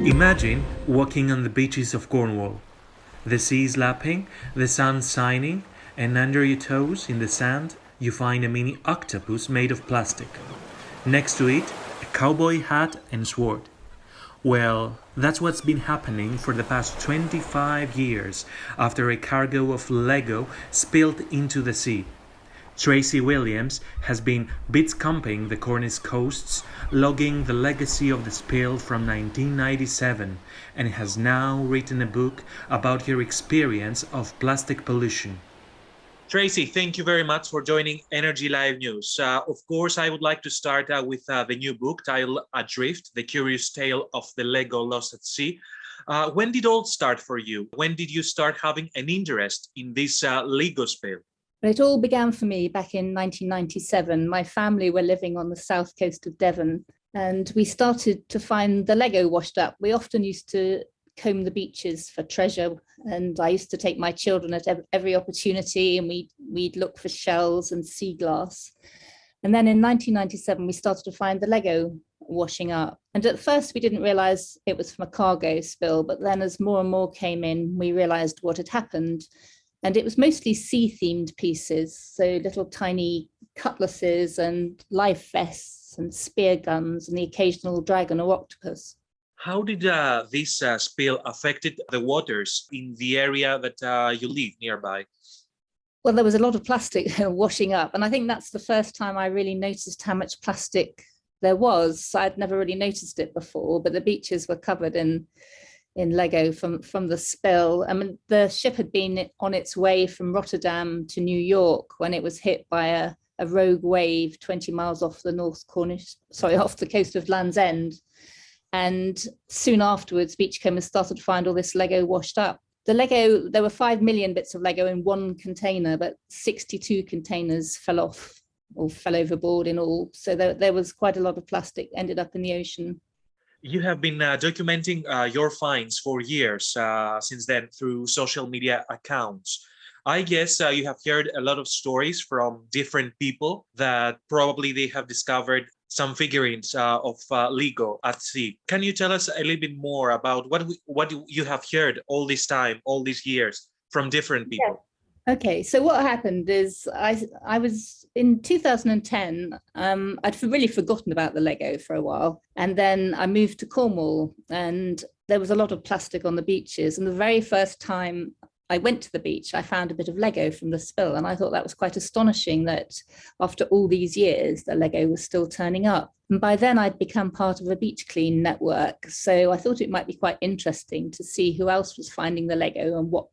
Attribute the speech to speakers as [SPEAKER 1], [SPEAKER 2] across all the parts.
[SPEAKER 1] Imagine walking on the beaches of Cornwall. The sea is lapping, the sun shining, and under your toes in the sand you find a mini octopus made of plastic. Next to it, a cowboy hat and sword. Well, that's what's been happening for the past 25 years after a cargo of Lego spilled into the sea. Tracey Williams has been bit-scumping the Cornish coasts, logging the legacy of the spill from 1997, and has now written a book about her experience of plastic pollution. Tracey, thank you very much for joining Energy Live News. Of course, I would like to start with the new book titled Adrift, The Curious Tale of the Lego Lost at Sea. When did all start for you? When did you start having an interest in this Lego spill?
[SPEAKER 2] But it all began for me back in 1997. My family were living on the south coast of Devon, and we started to find the Lego washed up. We often used to comb the beaches for treasure, and I used to take my children at every opportunity, and we'd look for shells and sea glass. And then in 1997, we started to find the Lego washing up. And at first, we didn't realize it was from a cargo spill, but then as more and more came in, we realized what had happened. And it was mostly sea-themed pieces, so little tiny cutlasses and life vests and spear guns and the occasional dragon or octopus.
[SPEAKER 1] How did this spill affected the waters in the area that you live nearby?
[SPEAKER 2] Well, there was a lot of plastic washing up, and I think that's the first time I really noticed how much plastic there was. I'd never really noticed it before, but the beaches were covered in Lego from the spill. I mean, the ship had been on its way from Rotterdam to New York when it was hit by a rogue wave 20 miles off the off the coast of Land's End. And soon afterwards, beachcombers started to find all this Lego washed up. There were 5 million bits of Lego in one container, but 62 containers fell off or fell overboard in all. So there was quite a lot of plastic ended up in the ocean.
[SPEAKER 1] You have been documenting your finds for years since then through social media accounts. I guess you have heard a lot of stories from different people that probably they have discovered some figurines of Lego at sea. Can you tell us a little bit more about what you have heard all this time, all these years from different people?
[SPEAKER 2] Yeah. Okay, so what happened is I was in 2010, I'd really forgotten about the Lego for a while. And then I moved to Cornwall and there was a lot of plastic on the beaches. And the very first time I went to the beach, I found a bit of Lego from the spill. And I thought that was quite astonishing that after all these years, the Lego was still turning up. And by then I'd become part of a beach clean network. So I thought it might be quite interesting to see who else was finding the Lego and what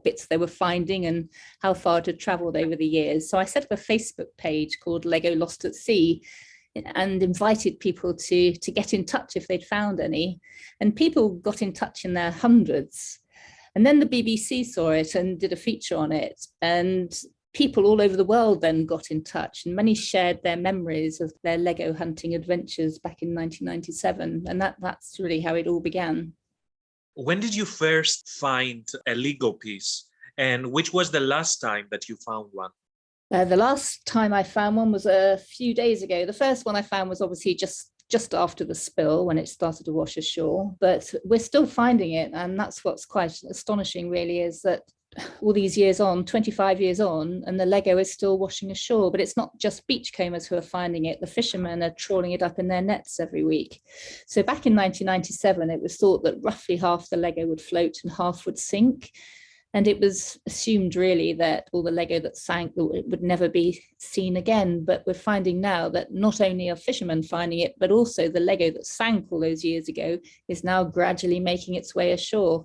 [SPEAKER 2] bits they were finding and how far it had traveled over the years. So I set up a Facebook page called Lego Lost at Sea and invited people to get in touch if they'd found any. And people got in touch in their hundreds. And then the BBC saw it and did a feature on it. And people all over the world then got in touch, and many shared their memories of their Lego hunting adventures back in 1997. And that's really how it all began.
[SPEAKER 1] When did you first find a Lego piece, and which was the last time that you found one?
[SPEAKER 2] The last time I found one was a few days ago. The first one I found was obviously just after the spill when it started to wash ashore, but we're still finding it. And that's what's quite astonishing really, is that all these years on, 25 years on, and the Lego is still washing ashore. But it's not just beachcombers who are finding it. The fishermen are trawling it up in their nets every week. So back in 1997, it was thought that roughly half the Lego would float and half would sink. And it was assumed really that all the Lego that sank would never be seen again. But we're finding now that not only are fishermen finding it, but also the Lego that sank all those years ago is now gradually making its way ashore.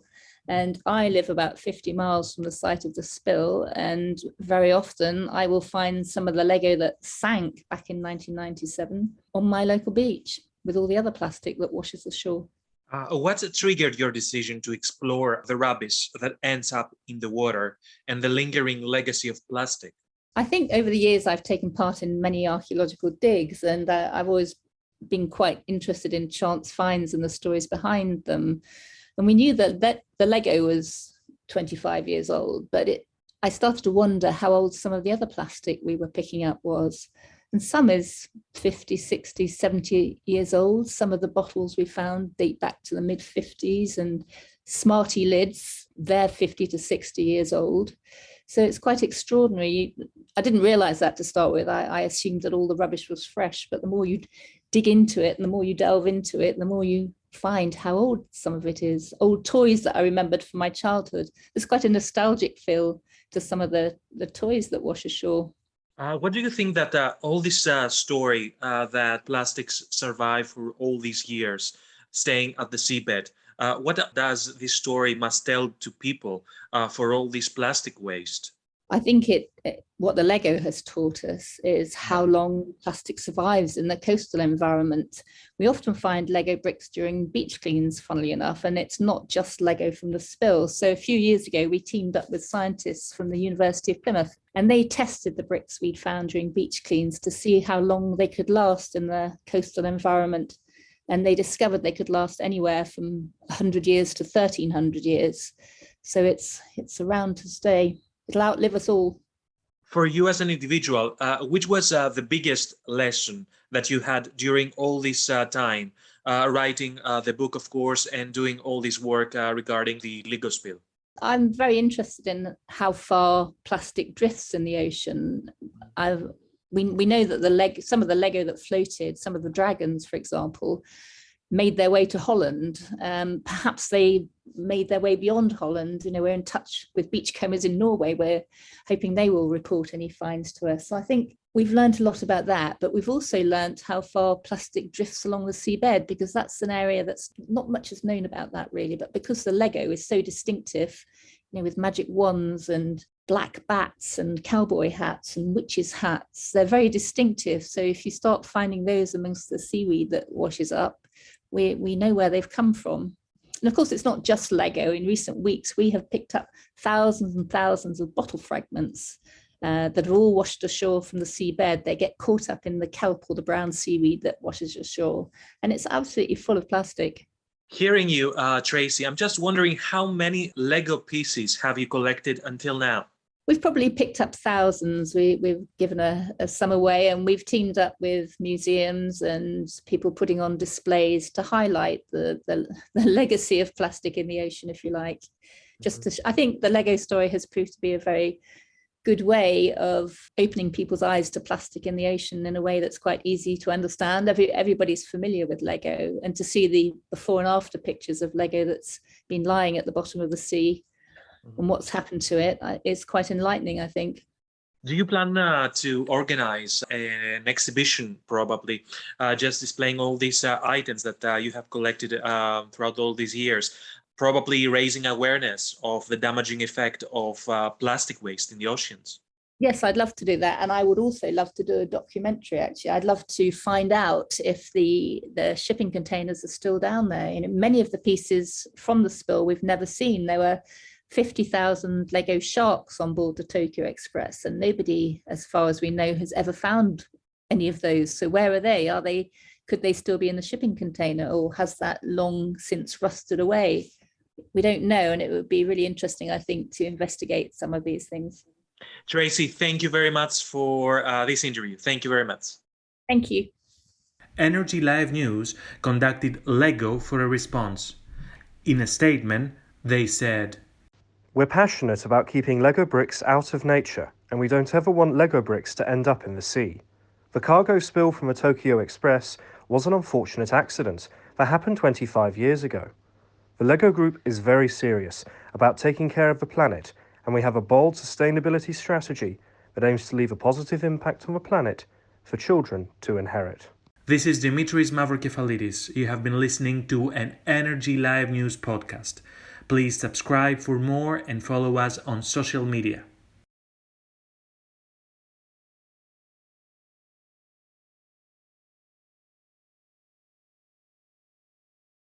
[SPEAKER 2] And I live about 50 miles from the site of the spill, and very often I will find some of the Lego that sank back in 1997 on my local beach with all the other plastic that washes ashore.
[SPEAKER 1] What triggered your decision to explore the rubbish that ends up in the water and the lingering legacy of plastic?
[SPEAKER 2] I think over the years I've taken part in many archaeological digs, and I've always been quite interested in chance finds and the stories behind them. And we knew that the Lego was 25 years old, but I started to wonder how old some of the other plastic we were picking up was. And some is 50, 60, 70 years old. Some of the bottles we found date back to the mid-50s, and Smarty lids, they're 50 to 60 years old. So it's quite extraordinary. I didn't realize that to start with. I assumed that all the rubbish was fresh, but the more you dig into it and the more you delve into it, the more you find how old some of it is. Old toys that I remembered from my childhood. There's quite a nostalgic feel to some of the toys that wash ashore.
[SPEAKER 1] What do you think that all this story that plastics survive for all these years, staying at the seabed, what does this story must tell to people for all this plastic waste?
[SPEAKER 2] I think what the Lego has taught us is how long plastic survives in the coastal environment. We often find Lego bricks during beach cleans, funnily enough, and it's not just Lego from the spill. So a few years ago, we teamed up with scientists from the University of Plymouth, and they tested the bricks we'd found during beach cleans to see how long they could last in the coastal environment. And they discovered they could last anywhere from 100 years to 1,300 years. So it's around to stay. It'll outlive us all.
[SPEAKER 1] For you as an individual, which was the biggest lesson that you had during all this time, writing the book, of course, and doing all this work regarding the Lego spill?
[SPEAKER 2] I'm very interested in how far plastic drifts in the ocean. We know that some of the Lego that floated, some of the dragons, for example, made their way to Holland. Perhaps they made their way beyond Holland. We're in touch with beachcombers in Norway. We're hoping they will report any finds to us. So I think we've learned a lot about that, but we've also learned how far plastic drifts along the seabed, because that's an area that's not much is known about that really. But because the Lego is so distinctive, with magic wands and black bats and cowboy hats and witches' hats, they're very distinctive. So if you start finding those amongst the seaweed that washes up, we know where they've come from. And of course, it's not just Lego. In recent weeks, we have picked up thousands and thousands of bottle fragments that are all washed ashore from the seabed. They get caught up in the kelp or the brown seaweed that washes ashore. And it's absolutely full of plastic.
[SPEAKER 1] Hearing you, Tracey, I'm just wondering how many Lego pieces have you collected until now?
[SPEAKER 2] We've probably picked up thousands. We've given some away, and we've teamed up with museums and people putting on displays to highlight the legacy of plastic in the ocean, if you like. I think the Lego story has proved to be a very good way of opening people's eyes to plastic in the ocean in a way that's quite easy to understand. Everybody's familiar with Lego, and to see the before and after pictures of Lego that's been lying at the bottom of the sea and what's happened to it is quite enlightening, I think.
[SPEAKER 1] Do you plan to organize an exhibition, probably, just displaying all these items that you have collected throughout all these years, probably raising awareness of the damaging effect of plastic waste in the oceans?
[SPEAKER 2] Yes, I'd love to do that. And I would also love to do a documentary, actually. I'd love to find out if the shipping containers are still down there. Many of the pieces from the spill we've never seen. There were 50,000 Lego sharks on board the Tokyo Express, and nobody, as far as we know, has ever found any of those. So where are they? Could they still be in the shipping container, or has that long since rusted away? We don't know, and it would be really interesting, I think, to investigate some of these things.
[SPEAKER 1] Tracey, thank you very much for this interview. Thank you very much.
[SPEAKER 2] Thank you.
[SPEAKER 1] Energy Live News conducted Lego for a response. In a statement, they said,
[SPEAKER 3] "We're passionate about keeping Lego bricks out of nature, and we don't ever want Lego bricks to end up in the sea. The cargo spill from the Tokyo Express was an unfortunate accident that happened 25 years ago. The Lego Group is very serious about taking care of the planet, and we have a bold sustainability strategy that aims to leave a positive impact on the planet for children to inherit."
[SPEAKER 1] This is Dimitris Mavrokephalides. You have been listening to an Energy Live News podcast. Please subscribe for more and follow us on social media.